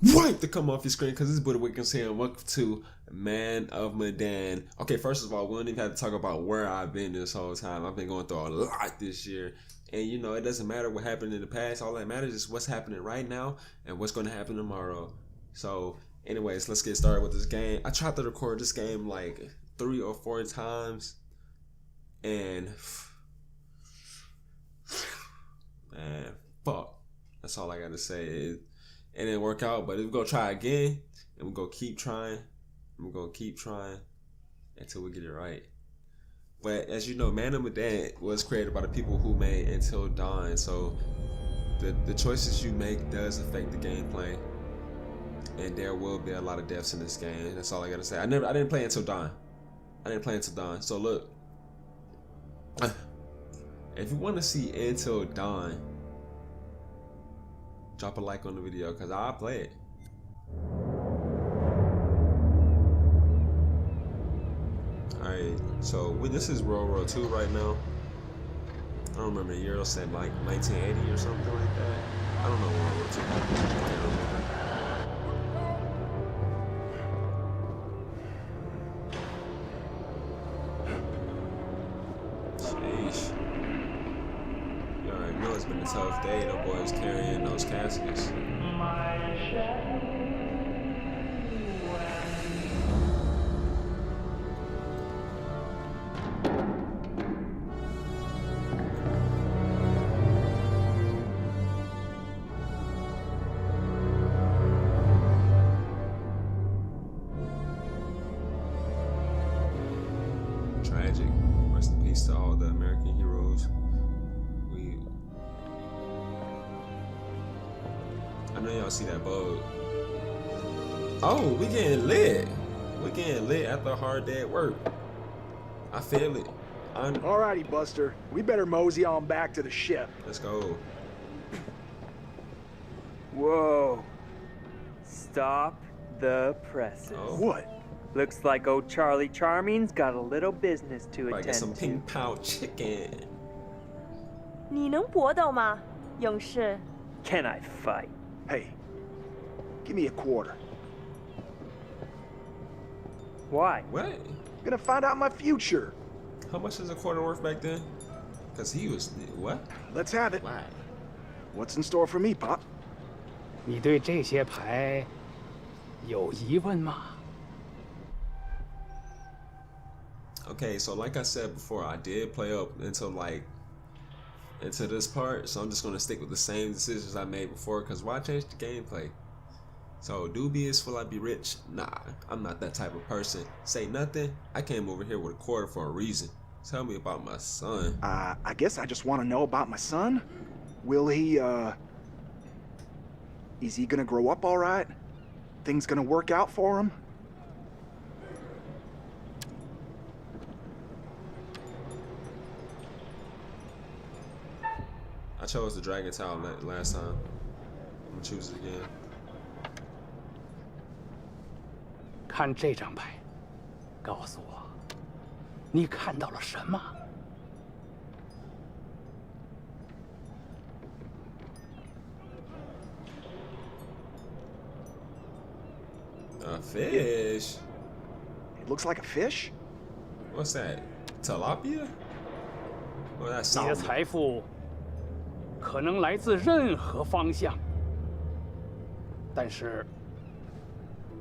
wipe to come off your screen because this Buddha Wick saying welcome to Man of Medan. Okay, first of all, we don't even have to talk about where I've been this whole time. I've been going through a lot this year. And you know, it doesn't matter what happened in the past. All that matters is what's happening right now and what's going to happen tomorrow. So anyways, let's get started with this game. I tried to record this game like 3 or 4 times. And man, fuck. That's all I got to say. It didn't work out, but we're going to try again. And we're going to keep trying. And we're going to keep trying until we get it right. But as you know, Man of Medan was created by the people who made Until Dawn. So the choices you make does affect the gameplay. And there will be a lot of deaths in this game. That's all I got to say. I didn't play Until Dawn. So look. If you want to see Until Dawn, drop a like on the video because I'll play it. Alright, so this is World War II right now. I don't remember the year. It said like 1980 or something like that. I don't know World War II. I can't remember. Sheesh. You already know it's been a tough day. Them boys carrying those caskets. Tragic. Rest in peace to all the American heroes. I know y'all see that bug. Oh, we getting lit. We getting lit after a hard day at work. I feel it. Alrighty, Buster. We better mosey on back to the ship. Let's go. Whoa. Stop the presses. Oh. What? Looks like old Charlie Charming's got a little business to I attend get some to. pink pow chicken. 你能搏斗吗，勇士？ Can I fight? Hey, give me a quarter. Why? What? Gonna find out my future. How much is a quarter worth back then? Cause he was what? Let's have it. Why? What's in store for me, Pop? 你对这些牌有疑问吗？ Okay, so like I said before, I did play up into this part, so I'm just gonna stick with the same decisions I made before. Cause why change the gameplay? So dubious, will I be rich? Nah, I'm not that type of person. Say nothing. I came over here with a quarter for a reason. Tell me about my son. I guess I just want to know about my son. Will he, is he gonna grow up all right? Things gonna work out for him? I chose the Dragon Tower last time. I'm gonna choose it again. 看这张牌，告诉我，你看到了什么？ A fish? It looks like a fish. What's that? Tilapia? Oh, that's 你的 salmon. 财富可能来自任何方向，但是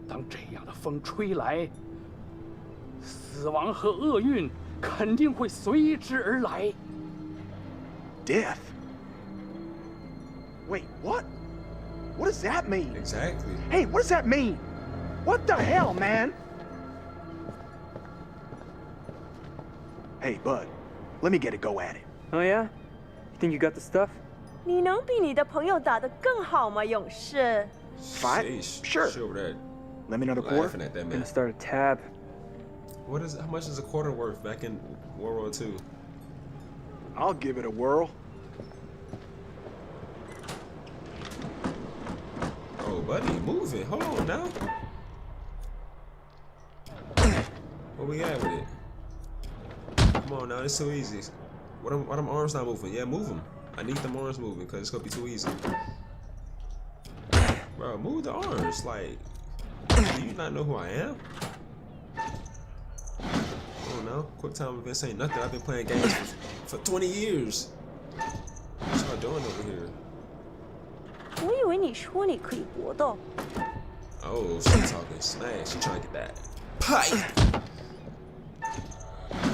当这样的风吹来，死亡和厄运肯定会随之而来。 Death. Wait, what? What does that mean? Exactly. Hey, what does that mean? What the hell, man? Hey, Bud, let me get a go at it. Oh yeah? You think you got the stuff? 你能比你的朋友打得更好吗，勇士？ Fight? Sheesh. Sure. She over there Let me another quarter. laughing at that I'm man. gonna start a tab. How much is a quarter worth back in World War II? I'll give it a whirl. Oh, buddy, move it. Hold on now. What we got with it? Come on now, it's too easy. Why them arms not moving? Yeah, move them. I need them arms moving because it's gonna be too easy. Bro, move the arms. Like, do you not know who I am? I don't know. Quick time events ain't nothing. I've been playing games for 20 years. What y'all doing over here? 我以为你说你可以搏斗。 Oh, she talking smack. She trying to get that pipe.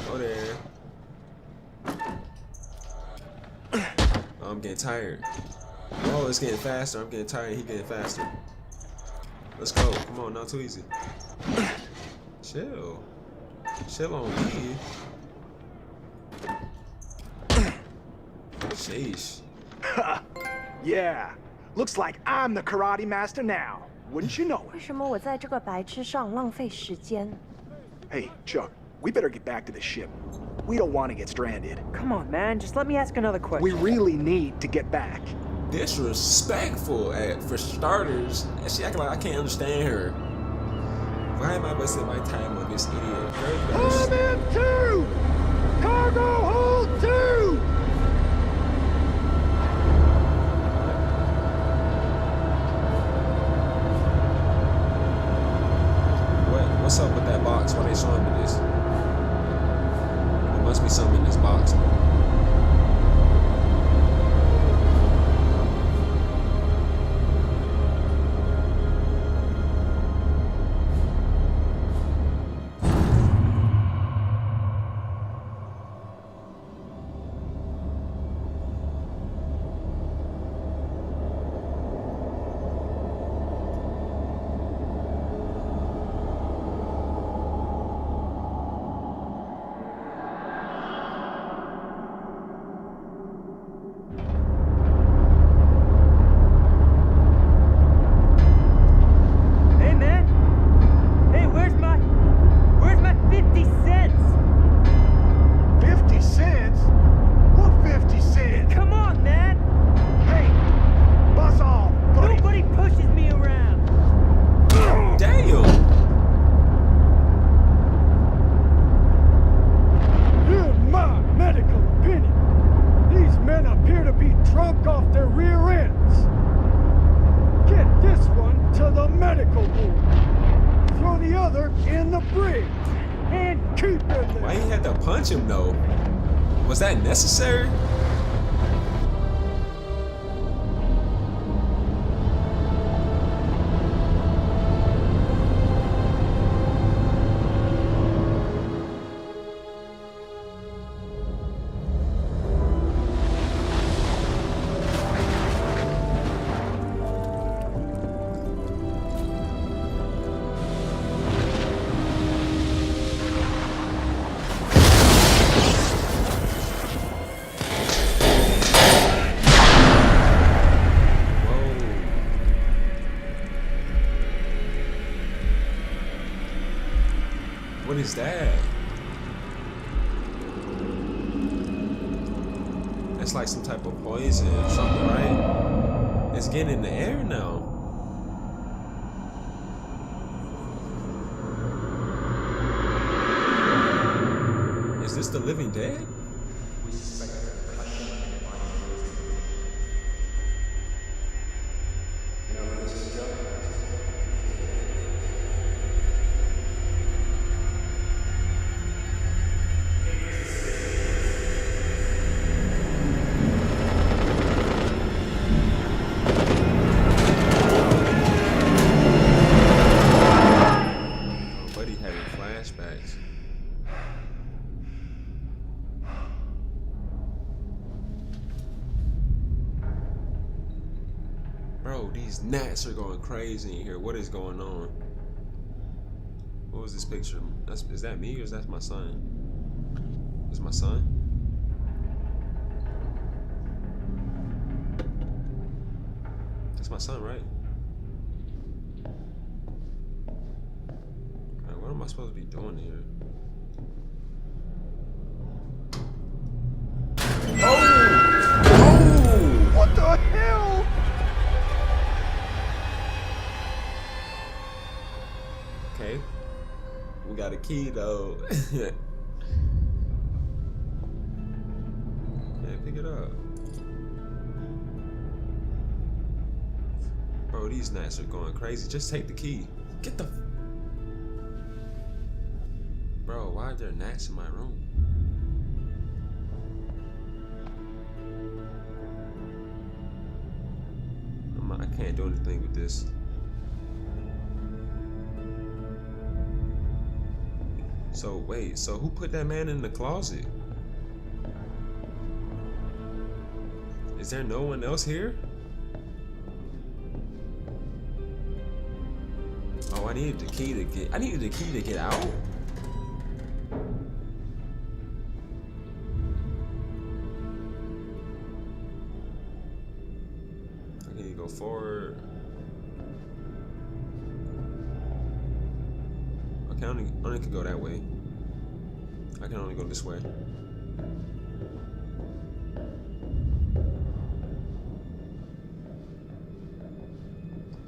Go there. Oh, I'm getting tired. Oh, it's getting faster. I'm getting tired. He getting faster. Let's go. Come on, not too easy. Chill. Chill on me. Sheesh. Yeah. Looks like I'm the karate master now. Wouldn't you know 为 it? 什么我在这个白痴上浪费时间？ Hey, Chuck, we better get back to the ship. We don't want to get stranded. Come on, man. Just let me ask another question. We really need to get back. Disrespectful for starters. And she acting like I can't understand her. Why am I wasting my time on this idiot? Hold in two! Cargo hold two! What's up with that box? Why they showing me this? There must be something in this box. Hey, man. Hey, where's my 50 cents? 50 cents? What 50 cents? Come on, man. Hey, buzz off, buddy. Nobody pushes me around. Damn! In my medical opinion, these men appear to be drunk off their rear ends. Get this one to the medical ward. Throw the other in the brig. And keep him Why there. you had to punch him though? Was that necessary? What is that? It's like some type of poison or something, right? It's getting in the air now. Is this the living dead? Oh, buddy having flashbacks. Bro, these gnats are going crazy in here. What is going on? What was this picture? Is that me or is that my son? Is my son? That's my son, right? Alright, what am I supposed to be doing here? Oh! What the hell? Okay. We got a key though. Yeah, pick it up. Bro, these gnats are going crazy. Just take the key. Get the... Bro, why are there gnats in my room? I can't do anything with this. So wait, so who put that man in the closet? Is there no one else here? Oh, I needed the key to get out? I need to go forward. Okay, I only can go that way. I can only go this way.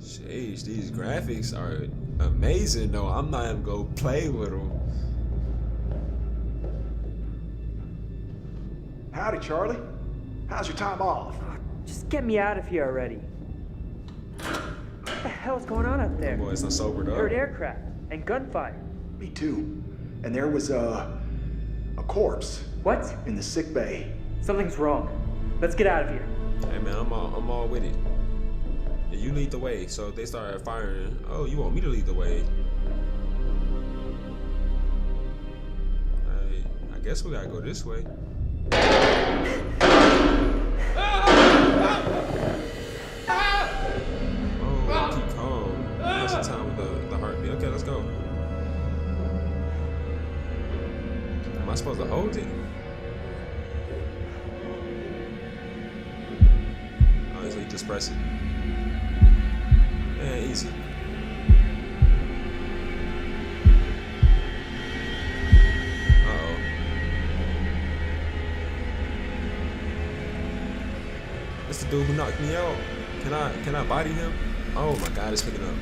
Jeez, these graphics are amazing though. I'm not even gonna play with them. Howdy, Charlie. How's your time off? Just get me out of here already. What the hell's going on up there? Boys, I'm sobered Heard up. aircraft and gunfire. Me too. And there was a corpse What? in the sick bay. Something's wrong. Let's get out of here. Hey man, I'm all with it. And you lead the way. So if they start firing, oh, you want me to lead the way? I guess we gotta go this way. Oh, keep calm. That's the time with the heartbeat. Okay, let's go. Am I supposed to hold it? Oh, so you just press it. Yeah, easy. Uh-oh. That's the dude who knocked me out. Can I body him? Oh my god, it's picking up.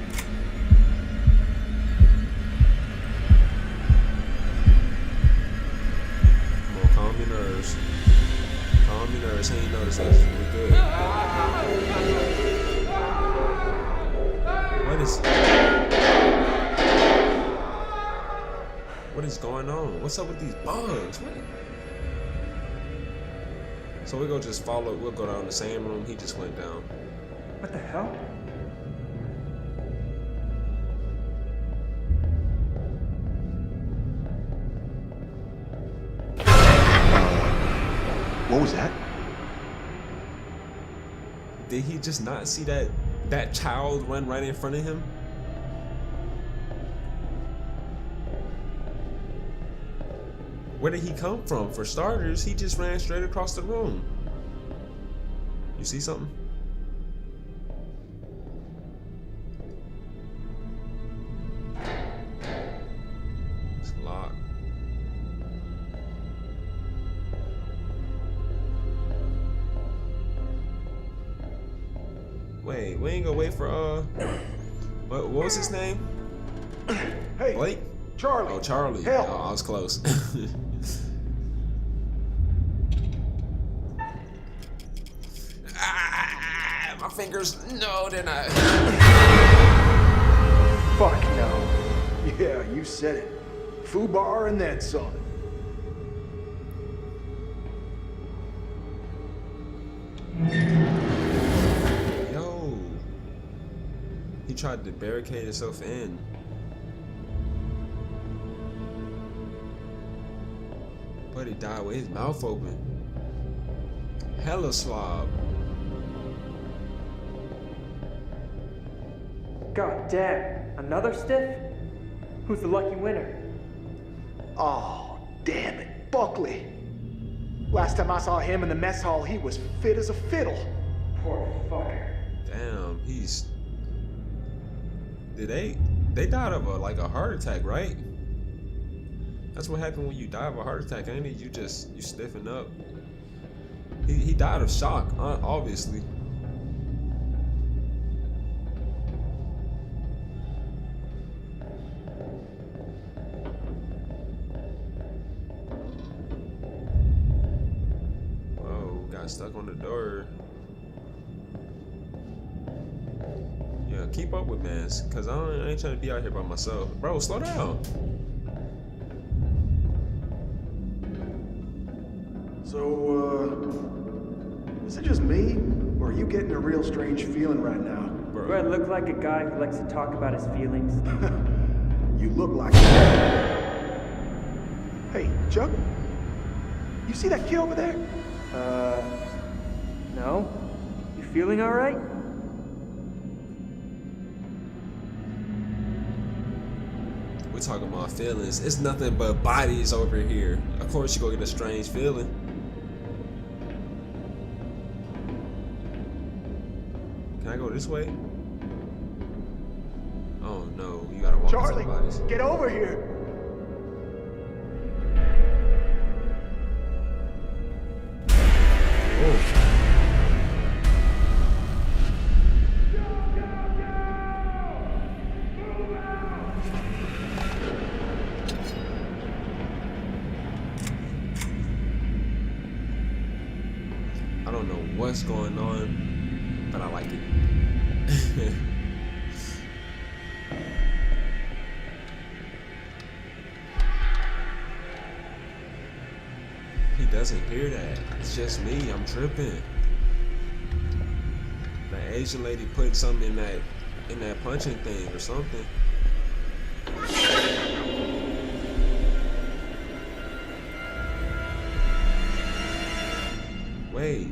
Come on, calm your nerves. Calm your nerves. He ain't noticed us. We good. What is going on? What's up with these bugs? What? So we'll go down the same room he just went down. What the hell? What was that? Did he just not see that child run right in front of him? Where did he come from? For starters, he just ran straight across the room. You see something? It's locked. Wait, we ain't gonna wait for what was his name? Hey, Blake? Charlie. Oh, Charlie. Help. Oh, I was close. Ah, my fingers. No, they're not. Fuck no. Yeah, you said it. Foobar and then some. Yo. He tried to barricade himself in. But he died with his mouth open. Hella slob. God damn. Another stiff? Who's the lucky winner? Oh, damn it. Buckley. Last time I saw him in the mess hall, he was fit as a fiddle. Poor fucker. Damn, they died of a heart attack, right? That's what happened when you die of a heart attack, ain't it? You stiffen up. He died of shock, obviously. Whoa, got stuck on the door. keep up with mans, cause I ain't trying to be out here by myself. Bro, slow down. So, is it just me, or are you getting a real strange feeling right now? Do I look like a guy who likes to talk about his feelings? You look like. Hey, Chuck. You see that kid over there? No. You feeling all right? We talking about feelings. It's nothing but bodies over here. Of course you gonna get a strange feeling. Can I go this way? Oh no, you gotta walk Charlie, into the bodies. get over here. I don't know what's going on, but I like it. He doesn't hear that. It's just me. I'm tripping. The Asian lady put something in that punching thing or something. Wait,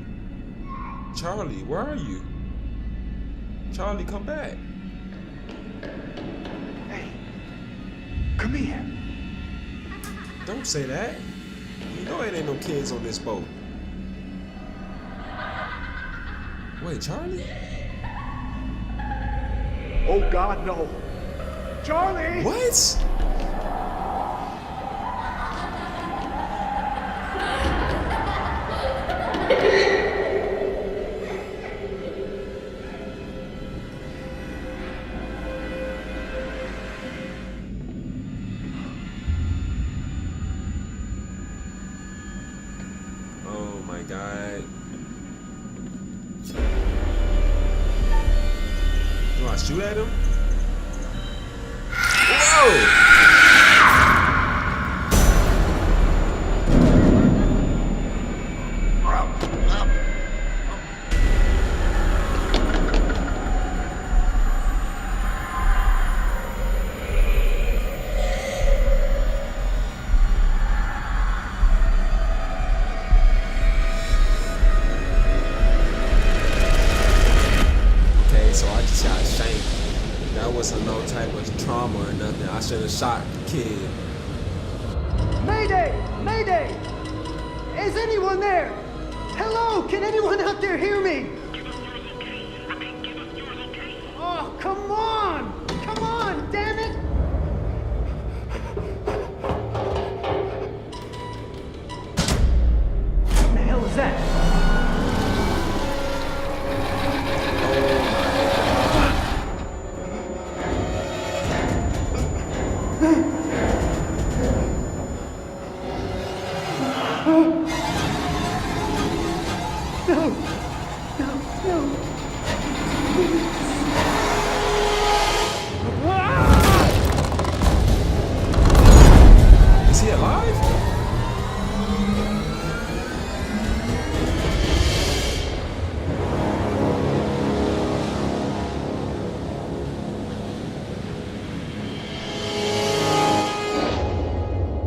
Charlie, where are you? Charlie, come back. Hey, come here. Don't say that. You know it ain't no kids on this boat. Wait, Charlie? Oh God, no. Charlie! What? Oh my God. Do I shoot at him? Whoa! So I just got shanked. That wasn't no type of trauma or nothing. I should have shot the kid. Mayday! Mayday! Is anyone there? Hello? Can anyone out there hear me? Oh, come on! Come on, damn it! What the hell is that? Is he alive?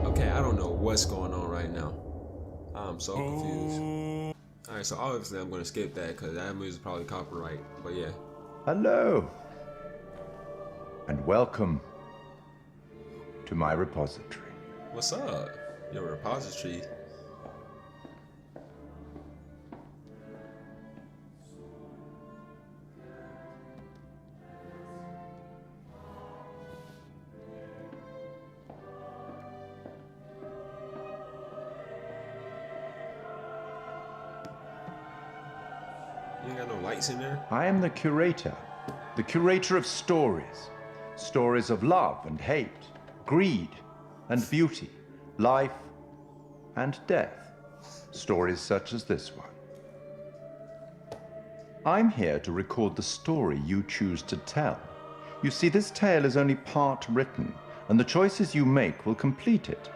Okay, I don't know what's going on right now. I'm so confused. Alright, so obviously I'm going to skip that because that movie is probably copyright. But yeah. Hello, and welcome to my repository. What's up? Your repository. You ain't got no lights in there? I am the curator of stories. Stories of love and hate, greed and beauty, life and death. Stories such as this one. I'm here to record the story you choose to tell. You see, this tale is only part written, and the choices you make will complete it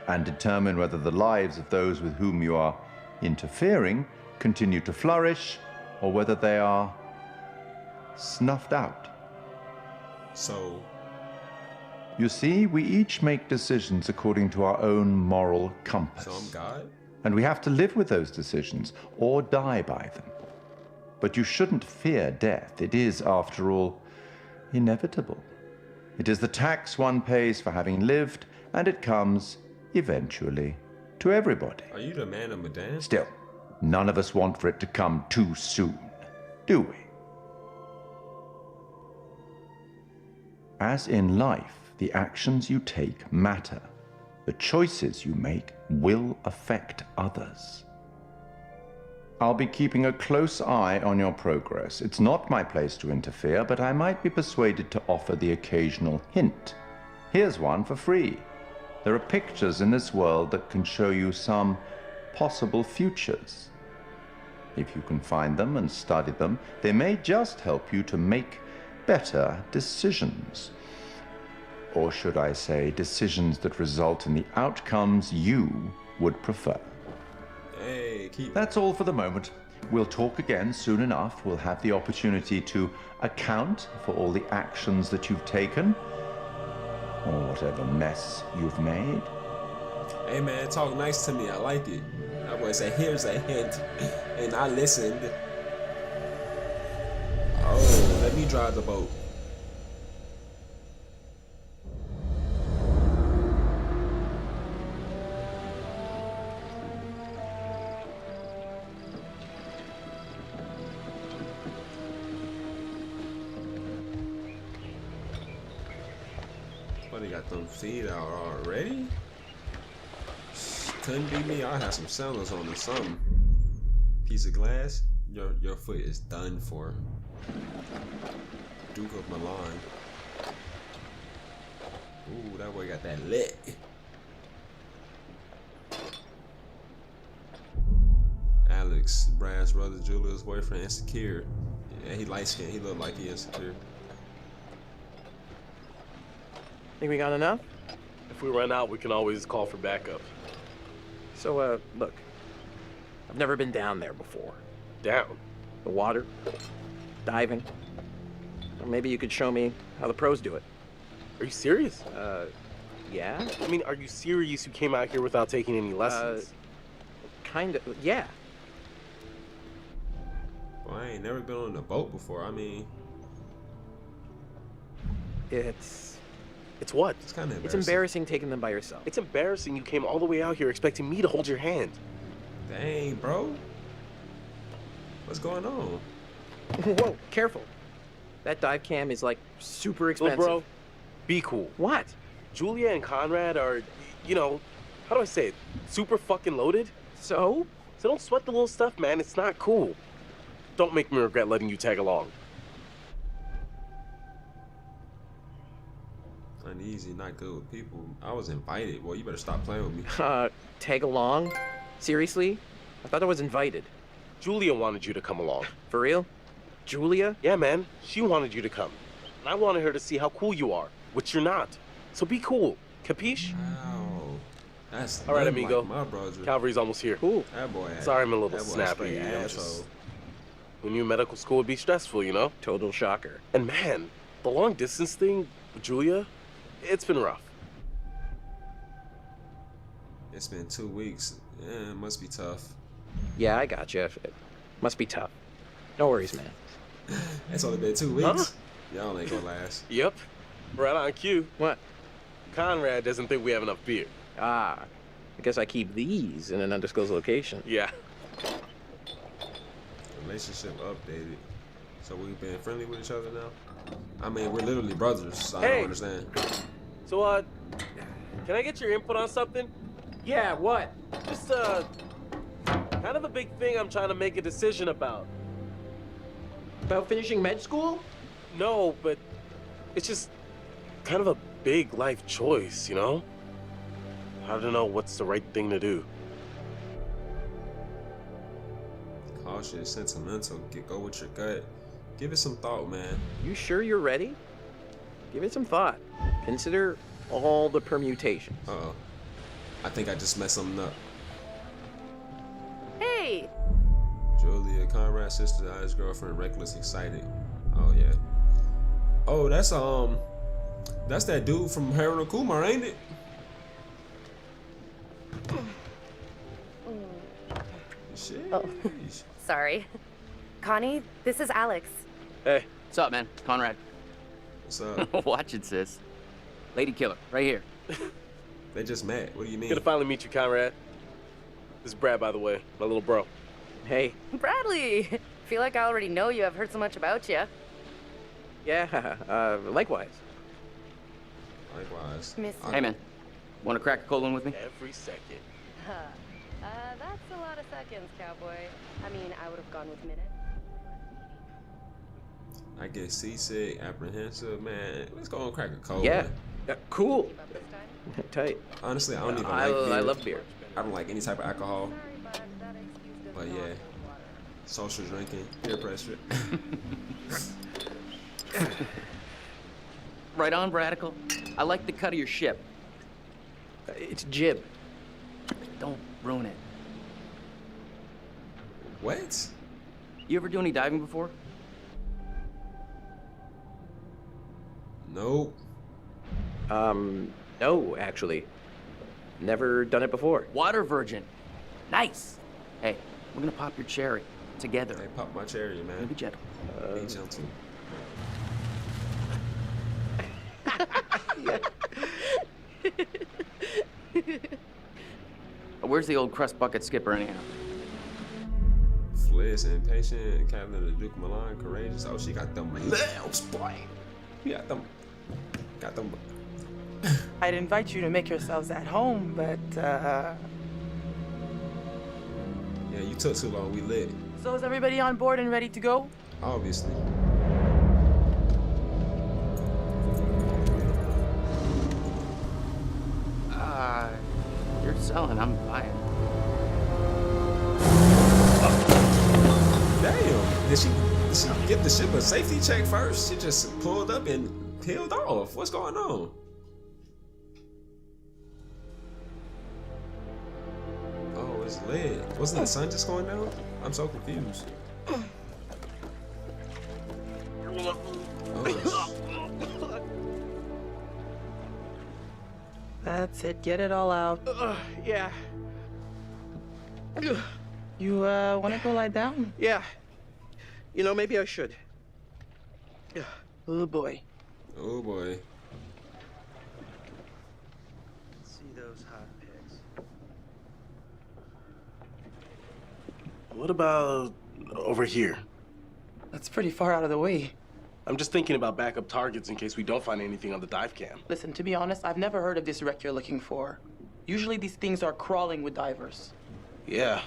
and determine whether the lives of those with whom you are interfering continue to flourish or whether they are snuffed out. So, You see, we each make decisions according to our own moral compass. I'm God? And we have to live with those decisions or die by them. But you shouldn't fear death. It is, after all, inevitable. It is the tax one pays for having lived, and it comes, eventually, to everybody. Are you the man of Medan? Still, none of us want for it to come too soon, do we? As in life, the actions you take matter. The choices you make will affect others. I'll be keeping a close eye on your progress. It's not my place to interfere, but I might be persuaded to offer the occasional hint. Here's one for free. There are pictures in this world that can show you some possible futures. If you can find them and study them, they may just help you to make better decisions. Or should I say, decisions that result in the outcomes you would prefer. Hey, keep... That's all for the moment. We'll talk again soon enough. We'll have the opportunity to account for all the actions that you've taken, or whatever mess you've made. Hey man, talk nice to me. I like it. That boy said, here's a hint. And I listened. Oh, let me drive the boat. But they got them feet out already? Couldn't be me. I had some sandals on or something. Piece of glass. Your foot is done for. Duke of Milan. Ooh, that boy got that lit. Alex, Brad's brother, Julia's boyfriend, insecure. Yeah, he light skinned. He look like he insecure. Think we got enough? If we run out, we can always call for backup. So, look. I've never been down there before. Down? The water, diving. Or maybe you could show me how the pros do it. Are you serious? Yeah? I mean, are you serious you came out here without taking any lessons? Kind of, yeah. Well, I ain't never been on a boat before. I mean... It's what? It's kind of embarrassing. It's embarrassing taking them by yourself. It's embarrassing you came all the way out here expecting me to hold your hand. Dang, bro. What's going on? Whoa, careful. That dive cam is, like, super expensive. Well, bro, be cool. What? Julia and Conrad are, you know, how do I say it? Super fucking loaded. So? So don't sweat the little stuff, man. It's not cool. Don't make me regret letting you tag along. Uneasy, not good with people. I was invited. Well, you better stop playing with me. Tag along? Seriously? I thought I was invited. Julia wanted you to come along. For real? Julia? Yeah, man. She wanted you to come. And I wanted her to see how cool you are, which you're not. So be cool. Capiche? Wow. That's all right, amigo. Like my brother. Cavalry's almost here. Cool. That boy. Sorry, I'm a little that boy snappy. asshole. Who knew medical school would be stressful, you know? Total shocker. And man, the long distance thing with Julia, it's been rough. It's been 2 weeks. Yeah, it must be tough. Yeah, I got you. It must be tough. No worries, man. It's only been 2 weeks. Huh? Y'all ain't gonna last. Yep. Right on cue. What? Conrad doesn't think we have enough beer. Ah, I guess I keep these in an undisclosed location. Yeah. Relationship updated. So we've been friendly with each other now? I mean, we're literally brothers, so I Hey. don't understand. So, can I get your input on something? Yeah, what? Just, kind of a big thing I'm trying to make a decision about. About finishing med school? No, but it's just kind of a big life choice, you know? I don't know what's the right thing to do. all shit sentimental. Go with your gut. Give it some thought, man. You sure you're ready? Give it some thought. Consider all the permutations. Uh-oh. I think I just messed something up. Hey! Julia, Conrad's sister, his girlfriend, reckless, excited. Oh yeah. Oh, that's that dude from Harold and Kumar, ain't it? Oh, sorry. Connie, this is Alex. Hey, what's up, man? Conrad. What's up? Watch it, sis. Lady killer, right here. They just met. What do you mean? Good to finally meet you, Conrad. This is Brad, by the way, my little bro. Hey. Bradley! Feel like I already know you. I've heard so much about you. Yeah, likewise. Likewise. Hey, man. Want to crack a cold one with me? Every second. That's a lot of seconds, cowboy. I mean, I would have gone with minute. I get seasick, apprehensive, man. Let's go and crack a cold. Yeah. Cool. Tight. Honestly, I don't even I like beer. I love beer. I don't like any type of alcohol. But yeah, social drinking, peer pressure. Right on, Bradical. I like the cut of your ship. It's jib. Don't ruin it. What? You ever do any diving before? Nope. No, actually. Never done it before. Water virgin. Nice. Hey, we're gonna pop your cherry together. Hey, pop my cherry, man. Be gentle. Be gentle. Where's the old crust bucket skipper anyhow? Fliss, impatient, Captain of the Duke Milan, courageous. Oh, she got them lips, boy. You got them. Got them. I'd invite you to make yourselves at home, but Yeah, you took too long. We lit. So is everybody on board and ready to go? Obviously. You're selling, I'm buying. Damn. Did she get the ship a safety check first? She just pulled up and peeled off. What's going on? Oh, it's lit. Wasn't the sun just going down? I'm so confused. Oh, That's it. Get it all out. Yeah. You want to go lie down? Yeah. You know, maybe I should. Oh boy. oh boy. See those hot pics. What about over here? That's pretty far out of the way. I'm just thinking about backup targets in case we don't find anything on the dive cam. Listen, to be honest, I've never heard of this wreck you're looking for. Usually these things are crawling with divers. Yeah.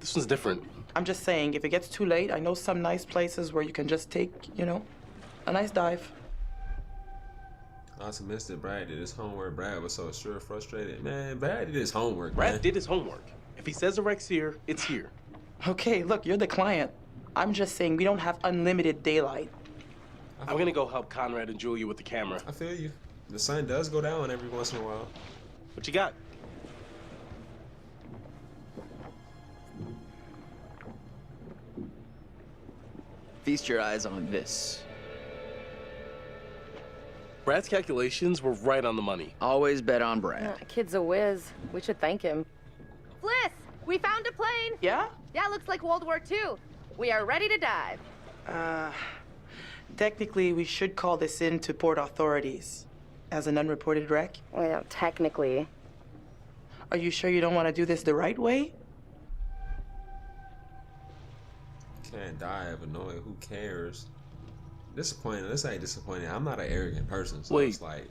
This one's different. I'm just saying, if it gets too late, I know some nice places where you can just take, you know, a nice dive. Optimistic Brad did his homework. Brad was so sure frustrated. Man, Brad did his homework, Brad man. did his homework. If he says the wreck's here, it's here. Okay, look, you're the client. I'm just saying we don't have unlimited daylight. I'm gonna go help Conrad and Julia with the camera. I feel you. The sun does go down every once in a while. What you got? Feast your eyes on this. Brad's calculations were right on the money. Always bet on Brad. Kid's a whiz. We should thank him. Fliss, we found a plane. Yeah? Yeah, looks like World War II. We are ready to dive. Technically, we should call this in to port authorities as an unreported wreck. Well, technically. Are you sure you don't want to do this the right way? Can't dive, annoying. Who cares? Disappointing. This ain't disappointing. I'm not an arrogant person, so Wait. it's like,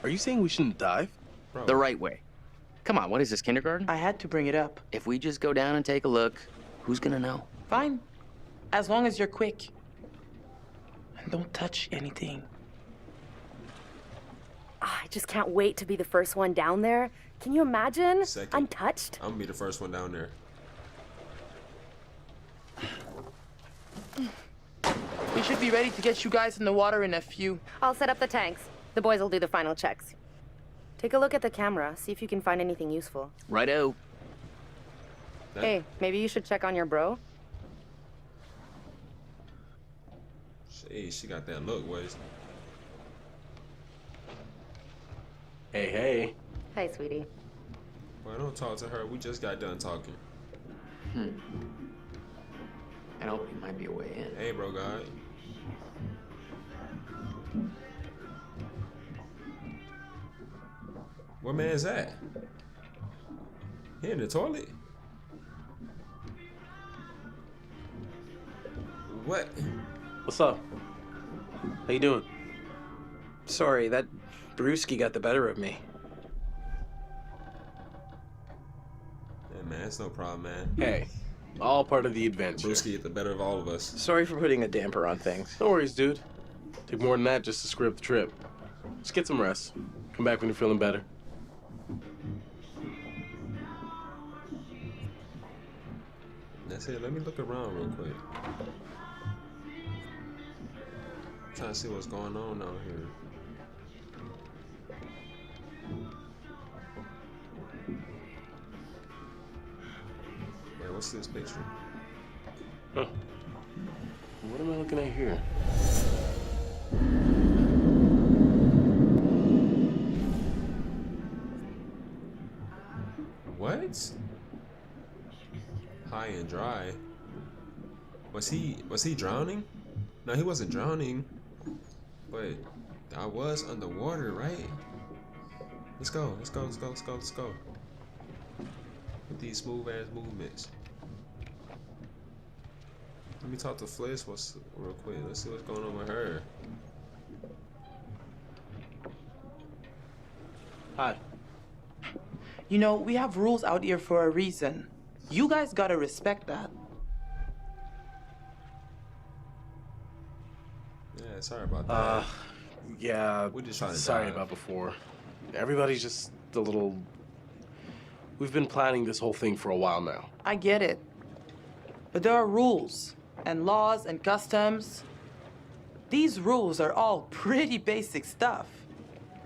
Are you saying we shouldn't dive? bro. The right way. Come on, what is this, kindergarten? I had to bring it up. If we just go down and take a look, who's gonna know? Fine. As long as you're quick. And don't touch anything. I just can't wait to be the first one down there. Can you imagine? Second. Untouched. I'm gonna be the first one down there. We should be ready to get you guys in the water in a few. I'll set up the tanks. The boys will do the final checks. Take a look at the camera, see if you can find anything useful. Righto. Hey, maybe you should check on your bro. She got that look, boys. Hey, hey. Hey, sweetie. Boy, don't talk to her. We just got done talking. I hope he might be a way in. Hey, bro, guy. What man's that? He in the toilet? What? What's up? How you doing? Sorry, that brewski got the better of me. Yeah, man, it's no problem, man. Hey, all part of the adventure. Brewski get the better of all of us. Sorry for putting a damper on things. No worries, dude. Take more than that just to screw up the trip. Just get some rest. Come back when you're feeling better. That's it. Let me look around real quick. Trying to see what's going on out here. Yeah, what's this picture? Huh. What am I looking at here? What? High and dry. Was he drowning? No, he wasn't drowning. But I was underwater, right? Let's go. With these smooth ass movements. Let me talk to Fliss real quick. Let's see what's going on with her. Hi. You know, we have rules out here for a reason. You guys gotta respect that. Yeah, sorry about that. Yeah. We're just trying to Sorry dive. about before. Everybody's just a little. We've been planning this whole thing for a while now. I get it. But there are rules and laws and customs. These rules are all pretty basic stuff.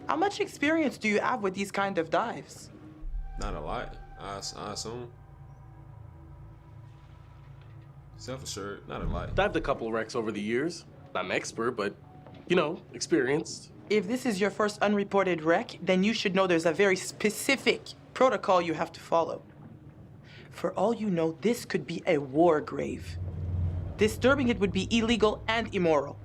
How much experience do you have with these kind of dives? Not a lot, I assume. Self-assured, not a lot. Dived a couple of wrecks over the years. Not an expert, but, you know, experienced. If this is your first unreported wreck, then you should know there's a very specific protocol you have to follow. For all you know, this could be a war grave. Disturbing it would be illegal and immoral.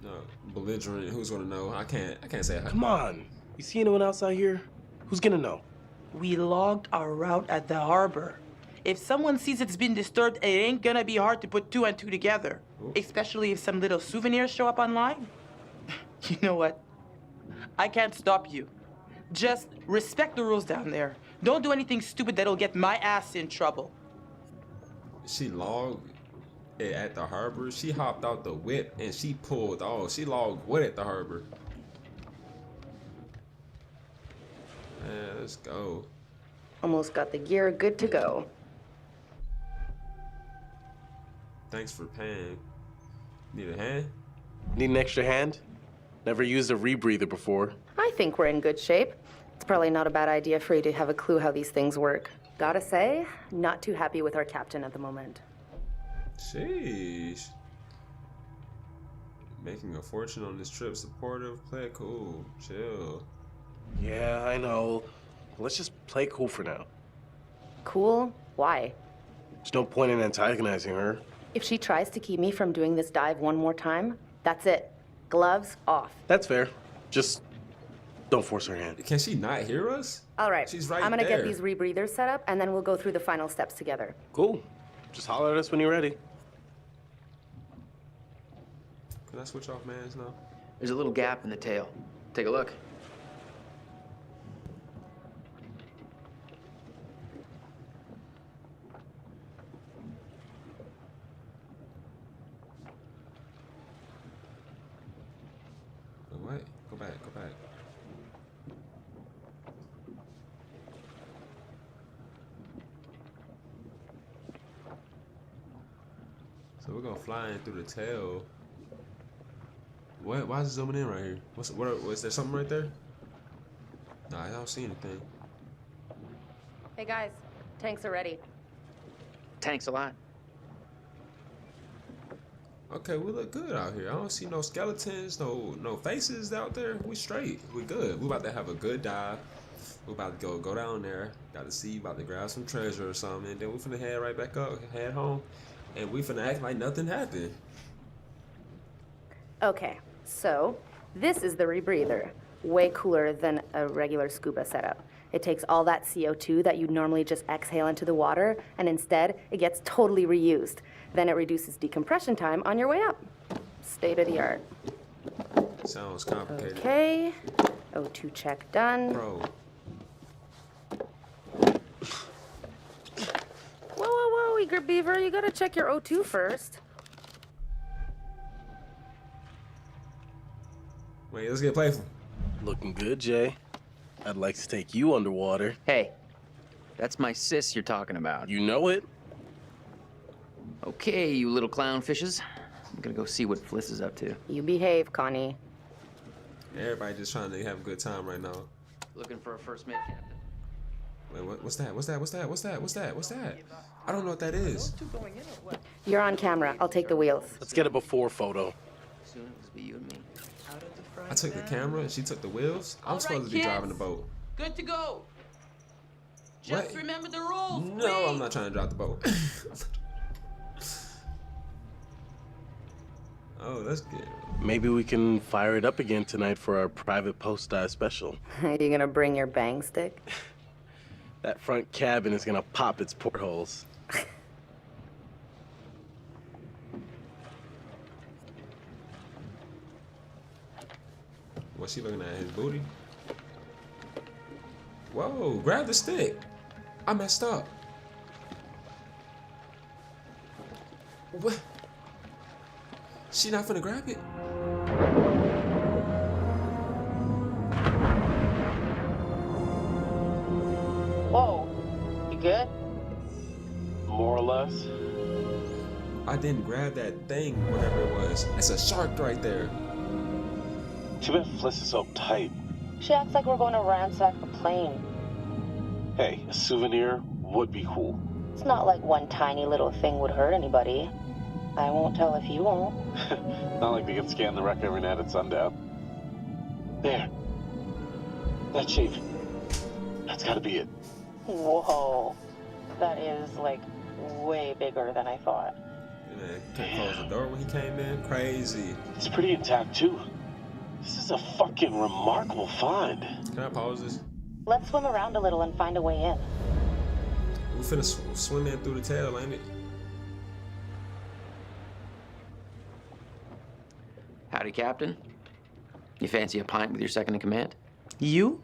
No, belligerent. Who's gonna know? I can't say. Come on. You see anyone else out here? Who's gonna know? We logged our route at the harbor. If someone sees it's been disturbed, it ain't gonna be hard to put two and two together. Ooh. Especially if some little souvenirs show up online. You know what? I can't stop you. Just respect the rules down there. Don't do anything stupid that'll get my ass in trouble. She logged it at the harbor. She hopped out the whip and she pulled off. She logged what at the harbor? Man, let's go. Almost got the gear good to go. Thanks for paying. Need a hand? Need an extra hand? Never used a rebreather before. I think we're in good shape. It's probably not a bad idea for you to have a clue how these things work. Gotta say, not too happy with our captain at the moment. Sheesh. Making a fortune on this trip. Supportive, play it cool, chill. Yeah, I know. Let's just play cool for now. Cool? Why? There's no point in antagonizing her. If she tries to keep me from doing this dive one more time, that's it. Gloves off. That's fair. Just don't force her hand. Can she not hear us? All right. She's right I'm gonna there. get these rebreathers set up, and then we'll go through the final steps together. Cool. Just holler at us when you're ready. Can I switch off mans now? There's a little gap in the tail. Take a look. What? Go back, go back. So we're gonna fly in through the tail. What? Why is it zooming in right here? Is there something right there? Nah, I don't see anything. Hey guys, tanks are ready. Thanks a lot. Okay, we look good out here. I don't see no skeletons, no faces out there. We straight. We good. We about to have a good dive. We about to go down there. Got to see, about to grab some treasure or something, and then we finna head right back up, head home, and we finna act like nothing happened. Okay, so this is the rebreather. Way cooler than a regular scuba setup. It takes all that CO2 that you'd normally just exhale into the water, and instead, it gets totally reused. Then it reduces decompression time on your way up. State of the art. Sounds complicated. Okay, O2 check done. Bro. Whoa, Eager Beaver, you gotta check your O2 first. Wait, let's get playful. Looking good, Jay. I'd like to take you underwater. Hey, that's my sis you're talking about. You know it? Okay, you little clownfishes. I'm gonna go see what Fliss is up to. You behave, Connie. Everybody just trying to have a good time right now. Looking for a first mate, Captain. Wait, what's that? I don't know what that is. You're on camera. I'll take the wheels. Let's get a before photo. Soon it'll just be you and me. I took the camera and she took the wheels. I'm supposed to be driving the boat. Good to go. Just What? remember the rules. No, please. I'm not trying to drive the boat. Oh, that's good. Maybe we can fire it up again tonight for our private post-dive special. Are you gonna bring your bang stick? That front cabin is gonna pop its portholes. What's she looking at? His booty? Whoa, grab the stick. I messed up. What? She not finna grab it? Whoa, you good? More or less. I didn't grab that thing, whatever it was. It's a shark right there. Too bad Fliss is so tight. She acts like we're going to ransack the plane. Hey, a souvenir would be cool. It's not like one tiny little thing would hurt anybody. I won't tell if you won't. Not like they can scan the wreck every night at sundown. There. That shape. That's gotta be it. Whoa, that is like way bigger than I thought. Man, couldn't close the door when he came in. Crazy. It's pretty intact too. This is a fucking remarkable find. Can I pause this? Let's swim around a little and find a way in. We finna swim in through the tail, ain't it? Howdy, Captain. You fancy a pint with your second in command? You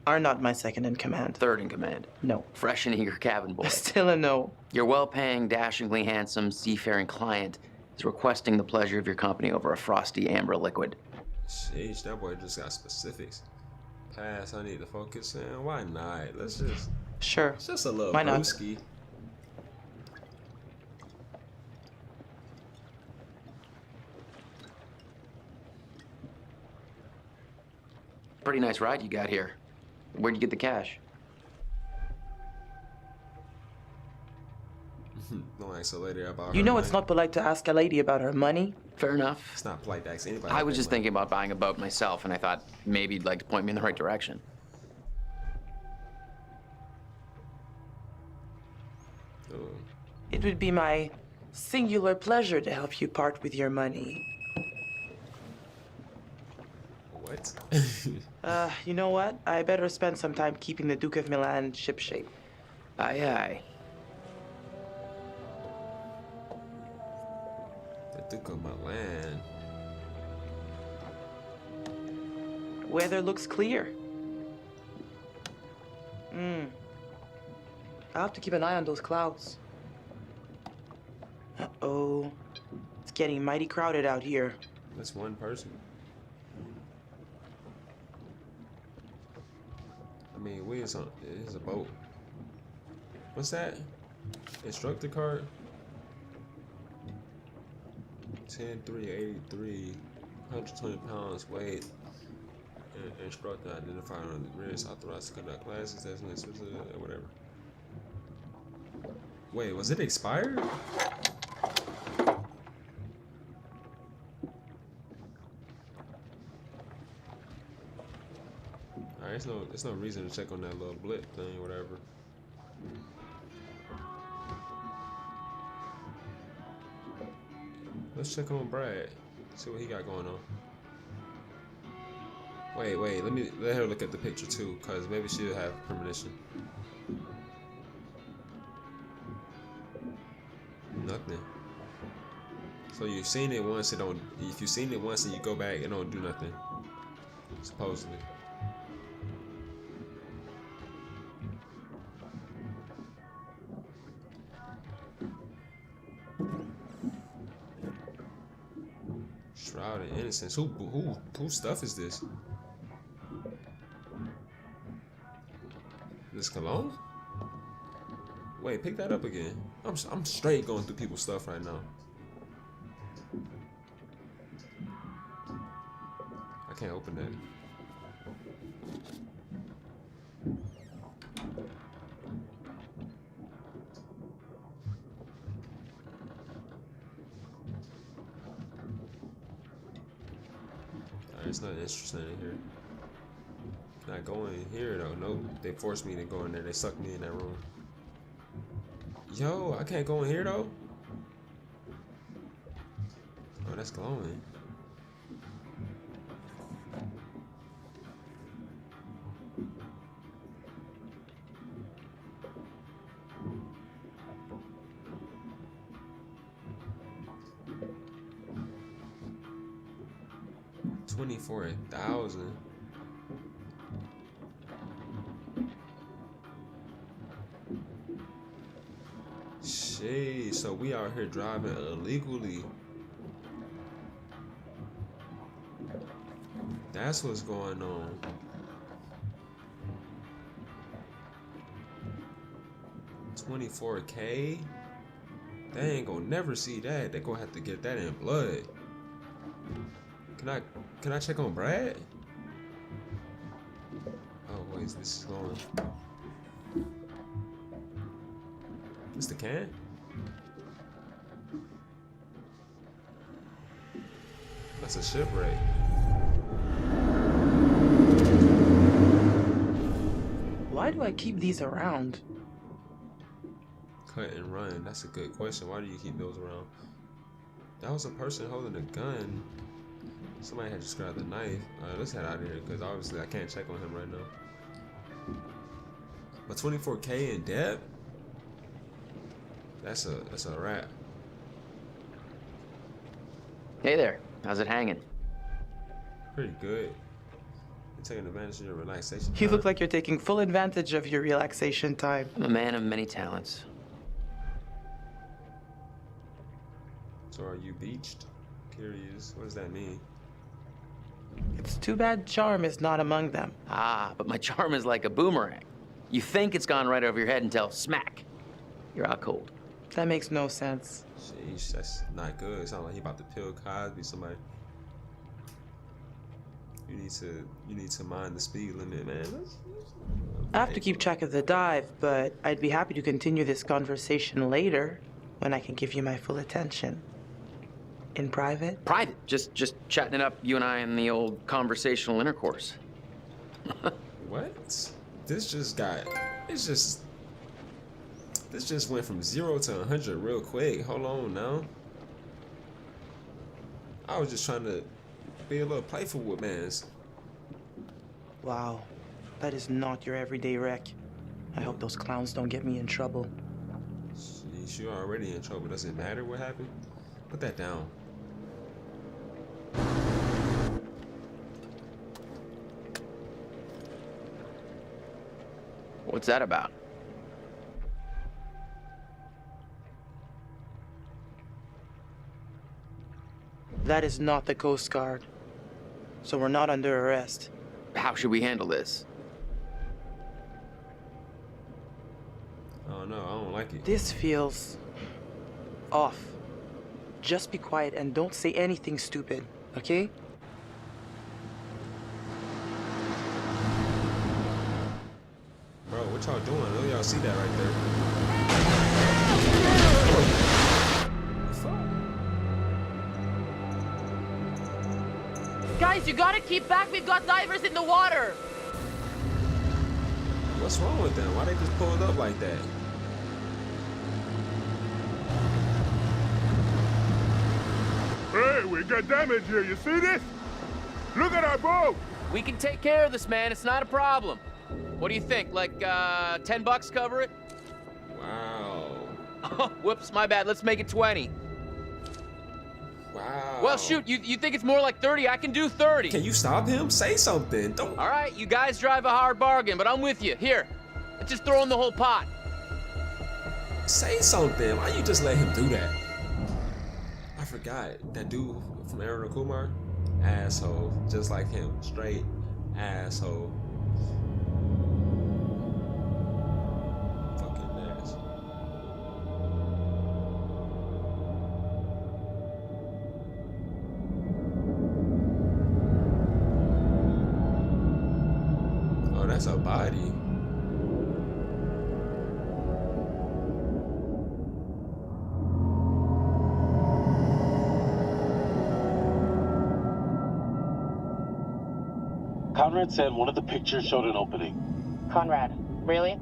are not my second in command. Third in command. No. Fresh and eager cabin boy. Still a no. Your well-paying, dashingly handsome, seafaring client is requesting the pleasure of your company over a frosty amber liquid. Sheesh, that boy just got specifics. Pass, I need to focus in. Why not? Let's just... Sure. It's just a little Why not? brewski. Pretty nice ride you got here. Where'd you get the cash? Don't ask a lady about You her know money. it's not polite to ask a lady about her money. Fair enough. It's not polite to ask anybody. I about was their just money. thinking about buying a boat myself, and I thought maybe you'd like to point me in the right direction. Ooh. It would be my singular pleasure to help you part with your money. What? You know what? I better spend some time keeping the Duke of Milan shipshape. Aye, aye. The Duke of Milan. Weather looks clear. I'll have to keep an eye on those clouds. Uh-oh. It's getting mighty crowded out here. That's one person. I mean, we is on. It is a boat. What's that? Instructor card. 10-3-83, 120 pounds, weight. Instructor identified on the wrist, authorized to conduct classes, that's whatever. Wait, was it expired? Alright, there's no reason to check on that little blip thing, whatever. Let's check on Brad. See what he got going on. Wait, let her look at the picture too, cause maybe she'll have premonition. Nothing. So you've seen it once, it don't. If you've seen it once and you go back, it don't do nothing. Supposedly. Shroud of Innocence. Who stuff is this? This cologne? Wait, pick that up again. I'm straight going through people's stuff right now. I can't open that. It's not interesting in here. Can I go in here though? Nope. They forced me to go in there. They sucked me in that room. Yo, I can't go in here though. Oh, that's glowing. $24,000. Shit, so we out here driving illegally. That's what's going on. $24K? They ain't gonna never see that. They gonna have to get that in blood. Can I check on Brad? Oh wait, this is going. Mr. Can? That's a shipwreck. Why do I keep these around? Cut and run. That's a good question. Why do you keep those around? That was a person holding a gun. Somebody had just grabbed the knife. Let's head out of here because obviously I can't check on him right now. But $24K in debt? That's a wrap. Hey there. How's it hanging? Pretty good. You're taking advantage of your relaxation time. You look like you're taking full advantage of your relaxation time. I'm a man of many talents. So are you beached? Curious. What does that mean? It's too bad charm is not among them. Ah, but my charm is like a boomerang. You think it's gone right over your head until smack, you're out cold. That makes no sense. Sheesh, that's not good. It sounds like he about to pill Cosby. Somebody. You need to mind the speed limit, man. I have to keep track of the dive, but I'd be happy to continue this conversation later when I can give you my full attention. In private? Private. Just chatting it up, you and I, in the old conversational intercourse. What? This just went from 0 to 100 real quick. Hold on now. I was just trying to be a little playful with mans. Wow. That is not your everyday wreck. I hope those clowns don't get me in trouble. Sheesh, you're already in trouble. Does it matter what happened? Put that down. What's that about? That is not the Coast Guard. So we're not under arrest. How should we handle this? Oh no, I don't like it. This feels off. just be quiet and don't say anything stupid, okay? Bro, what y'all doing? I know y'all see that right there. Guys, you gotta keep back. We've got divers in the water. What's wrong with them? Why they just pulled up like that? Hey, we got damage here. You see this? Look at our boat. We can take care of this, man. It's not a problem. What do you think? Like, $10 cover it? Wow. Oh, whoops, my bad. Let's make it 20. Wow. Well, shoot, you think it's more like 30? I can do 30. Can you stop him? Say something. Don't. All right, you guys drive a hard bargain, but I'm with you. Here, let's just throw in the whole pot. Say something. Why you just let him do that? I forgot. That dude from Aaron Kumar? Asshole. Just like him. Straight asshole. Fucking ass. Oh, that's a body. Conrad said one of the pictures showed an opening. Conrad, really?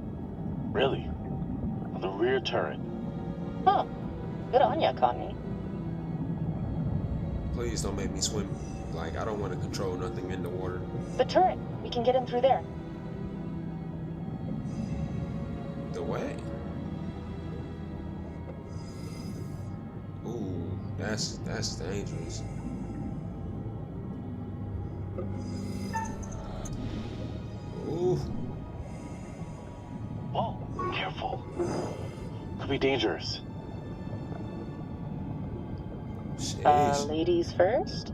Really? On the rear turret. Huh. Good on ya, Connie. Please don't make me swim. Like, I don't want to control nothing in the water. The turret. We can get in through there. The way? Ooh, that's dangerous. Ooh. Whoa, careful. Could be dangerous. Ladies first?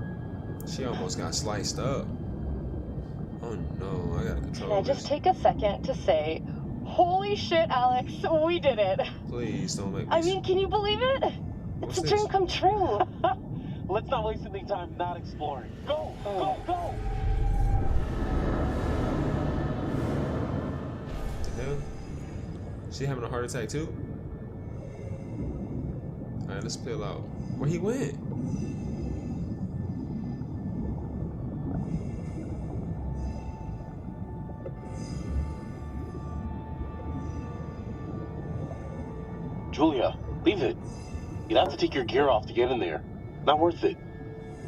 She almost got sliced up. Oh no, I gotta control Can I just take a second to say, holy shit, Alex, we did it. Please don't make me. I mean, can you believe it? It's a dream come true. Let's not waste any time not exploring. Go, go, go! What the hell? She having a heart attack too? Alright, let's peel out. Where he went? Julia, leave it. You'd have to take your gear off to get in there. Not worth it.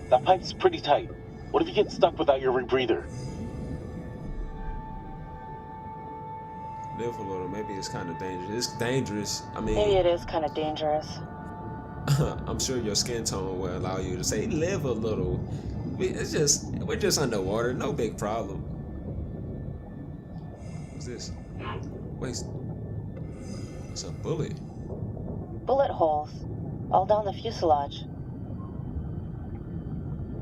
That pipe's pretty tight. What if you get stuck without your rebreather? Live a little. Maybe it's kind of dangerous. It's dangerous. I mean, Maybe it is kind of dangerous. I'm sure your skin tone will allow you to say live a little. We're just underwater. No big problem. What's this? Wait. It's a bullet. Bullet holes. All down the fuselage.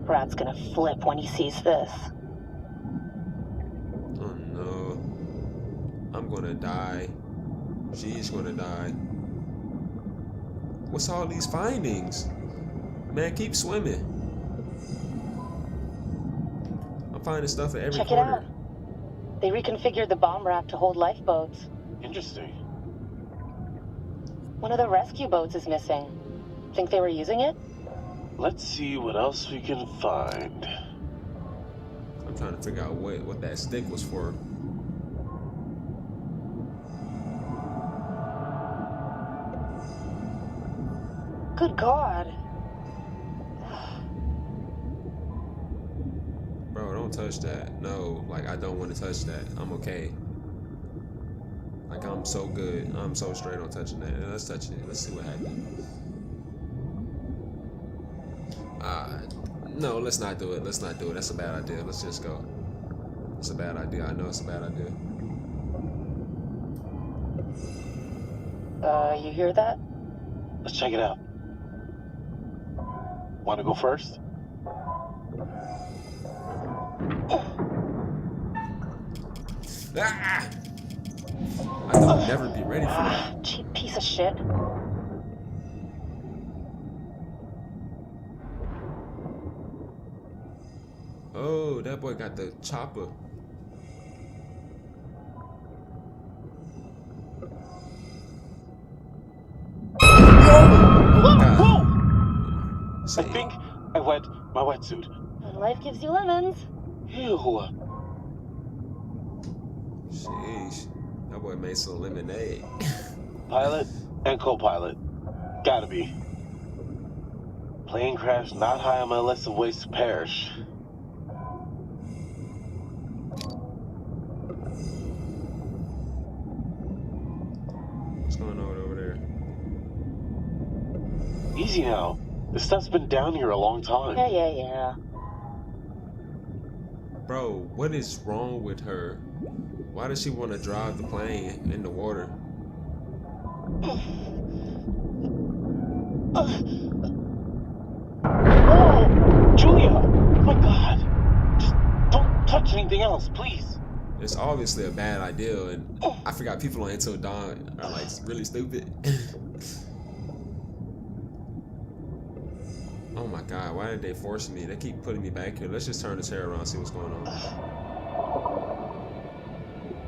Brad's gonna flip when he sees this. Oh no. I'm gonna die. She's gonna die. What's all these findings? Man, keep swimming. I'm finding stuff at every Check corner. it out. They reconfigured the bomb rack to hold lifeboats. Interesting. One of the rescue boats is missing. Think they were using it? Let's see what else we can find. I'm trying to figure out what that stick was for. Good God. Bro, don't touch that. No, like, I don't want to touch that. I'm okay. Like, I'm so good. I'm so straight on touching that. Let's touch it. Let's see what happens. No, let's not do it. Let's not do it. That's a bad idea. Let's just go. It's a bad idea. I know it's a bad idea. You hear that? Let's check it out. Want to go first? Ah! I thought I'd never be ready for that. Cheap piece of shit. Oh, that boy got the chopper. Whoa! I think I wet my wetsuit. Life gives you lemons. Ew. Sheesh. That boy made some lemonade. Pilot and co-pilot. Gotta be. Plane crash not high on my list of ways to perish. What's going on over there? Easy now. This stuff's been down here a long time. Yeah. Bro, what is wrong with her? Why does she want to drive the plane in the water? Oh, Julia! Oh my God! Just don't touch anything else, please. It's obviously a bad idea, and I forgot people on Until Dawn are like really stupid. Oh my God, why did they force me? They keep putting me back here. Let's just turn this hair around and see what's going on.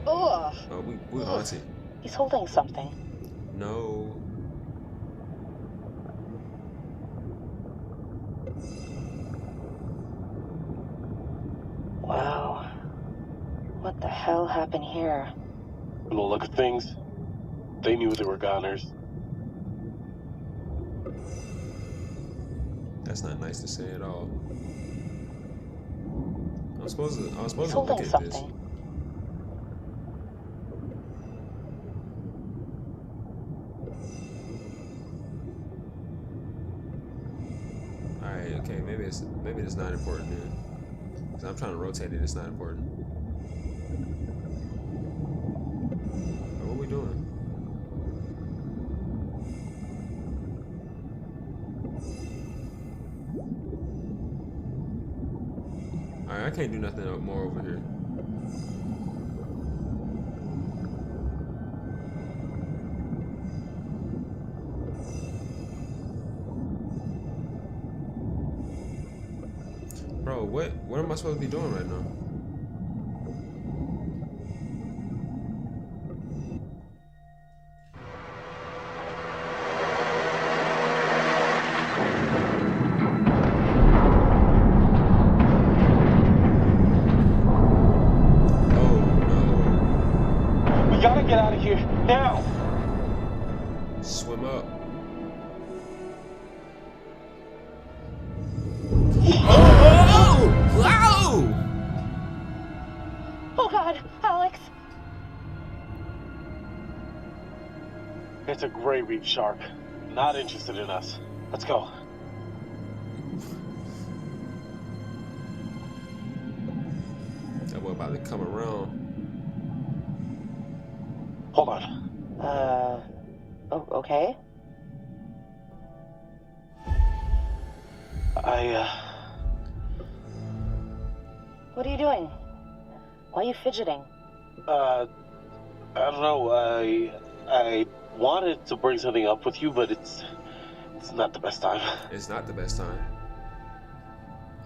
Ugh. Oh, we haunted. He's holding something. No. Wow. What the hell happened here? From the look of things, they knew they were goners. That's not nice to say at all. I was supposed to He's look holding at something. this. Alright, okay, maybe it's not important then. 'Cause I'm trying to rotate it, it's not important. But what are we doing? Alright, I can't do nothing more over here. Bro, what am I supposed to be doing right now? We gotta get out of here now. Swim up. Oh God, Alex! It's a gray reef shark. Not interested in us. Let's go. That boy about to come around. Hold on. Oh, okay. What are you doing? Why are you fidgeting? I don't know. I wanted to bring something up with you, but it's not the best time. It's not the best time.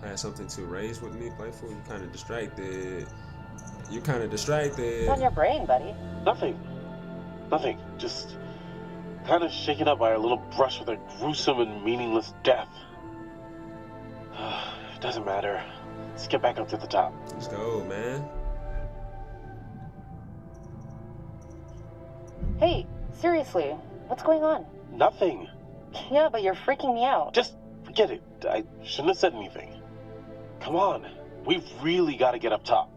I had something to raise with me, playful. You kind of distracted. It's on your brain, buddy. Nothing. Just kind of shaken up by our little brush with a gruesome and meaningless death. It doesn't matter. Let's get back up to the top. Let's go, man. Hey, seriously, what's going on? Nothing. Yeah, but you're freaking me out. Just forget it. I shouldn't have said anything. Come on. We've really got to get up top.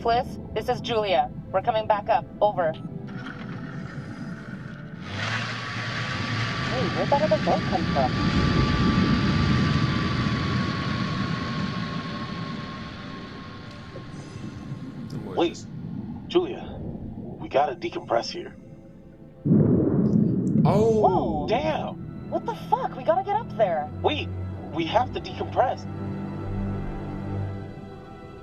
Fliss, this is Julia. We're coming back up. Over. Hey, where'd that other boat come from? Wait, Julia, we gotta decompress here. Oh, whoa! Damn! What the fuck? We gotta get up there. Wait, we have to decompress.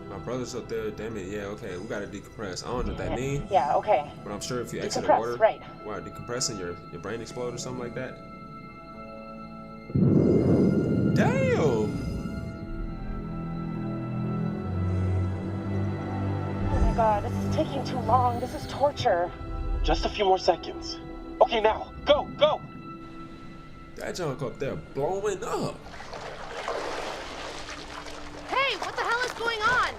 My brother's up there. Damn it. Yeah, okay. We gotta decompress. I don't know what that means. Yeah, okay. But I'm sure if you exit the Decompress, water, right. while decompressing, your brain explode or something like that. Damn! my god, this is taking too long. This is torture. Just a few more seconds. Okay, now, go, go! That junk up there blowing up. Hey, what the hell is going on?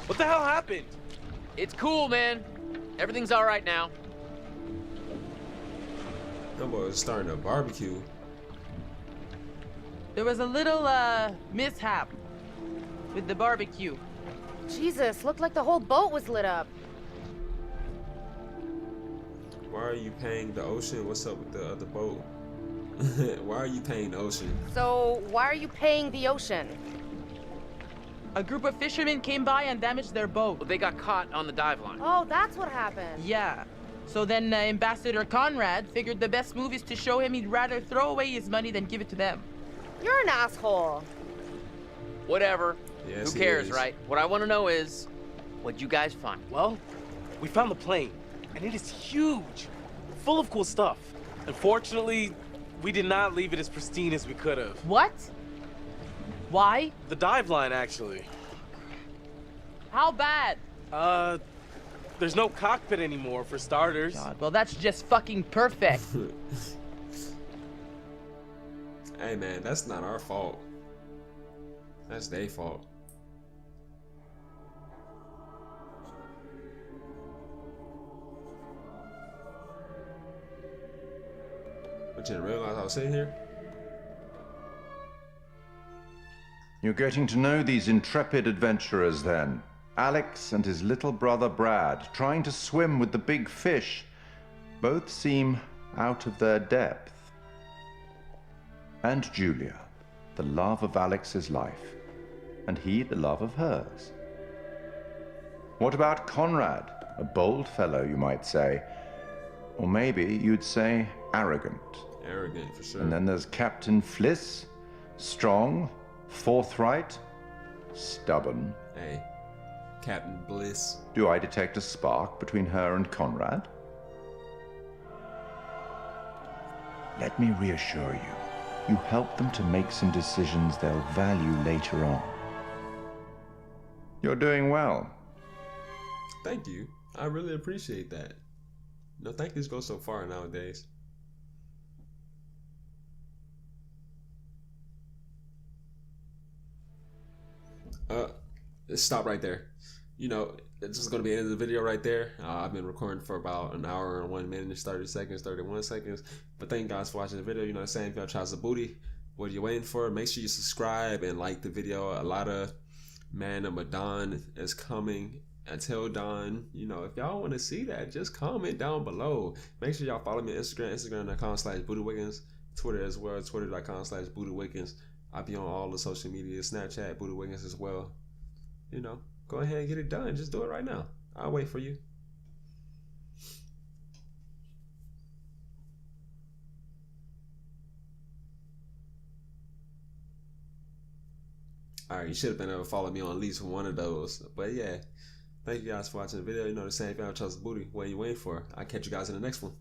What the hell happened? It's cool, man. Everything's all right now. That boy was starting a barbecue. There was a little, mishap with the barbecue. Jesus, looked like the whole boat was lit up. Why are you paying the ocean? What's up with the other boat? Why are you paying the ocean? So, why are you paying the ocean? A group of fishermen came by and damaged their boat. Well, they got caught on the dive line. Oh, that's what happened. Yeah. So then Ambassador Conrad figured the best move is to show him he'd rather throw away his money than give it to them. You're an asshole. Whatever. Yes, who cares, he is. right? What I want to know is, what'd you guys find? Well, we found the plane, and it is huge, full of cool stuff. Unfortunately, we did not leave it as pristine as we could have. What? Why? The dive line, actually. How bad? There's no cockpit anymore, for starters. God, well, that's just fucking perfect. Hey man, that's not our fault. That's their fault. But you didn't realize I was sitting here? You're getting to know these intrepid adventurers then. Alex and his little brother Brad, trying to swim with the big fish, both seem out of their depth. And Julia, the love of Alex's life, and he the love of hers. What about Conrad? A bold fellow, you might say. Or maybe you'd say arrogant. Arrogant, for sure. And then there's Captain Fliss, strong, forthright, stubborn. Hey, Captain Bliss. Do I detect a spark between her and Conrad? Let me reassure you. You help them to make some decisions they'll value later on. You're doing well. Thank you. I really appreciate that. No, thank yous go so far nowadays. Let's stop right there. You know, it's just gonna be the end of the video right there. I've been recording for about an hour and 1 minute and 30 seconds, 31 seconds. But thank you guys for watching the video. You know, the same. If y'all try some booty, what are you waiting for? Make sure you subscribe and like the video. A lot of Man of Medan is coming until dawn. You know, if y'all want to see that, just comment down below. Make sure y'all follow me on Instagram, instagram.com/BootyWiggins, Twitter as well, twitter.com/BootyWiggins. I'll be on all the social media, Snapchat, BootyWiggins as well. You know, go ahead and get it done. Just do it right now. I'll wait for you. Alright, you should have been able to follow me on at least one of those. But yeah, thank you guys for watching the video. You know the same. If y'all trust booty, what are you waiting for? I'll catch you guys in the next one.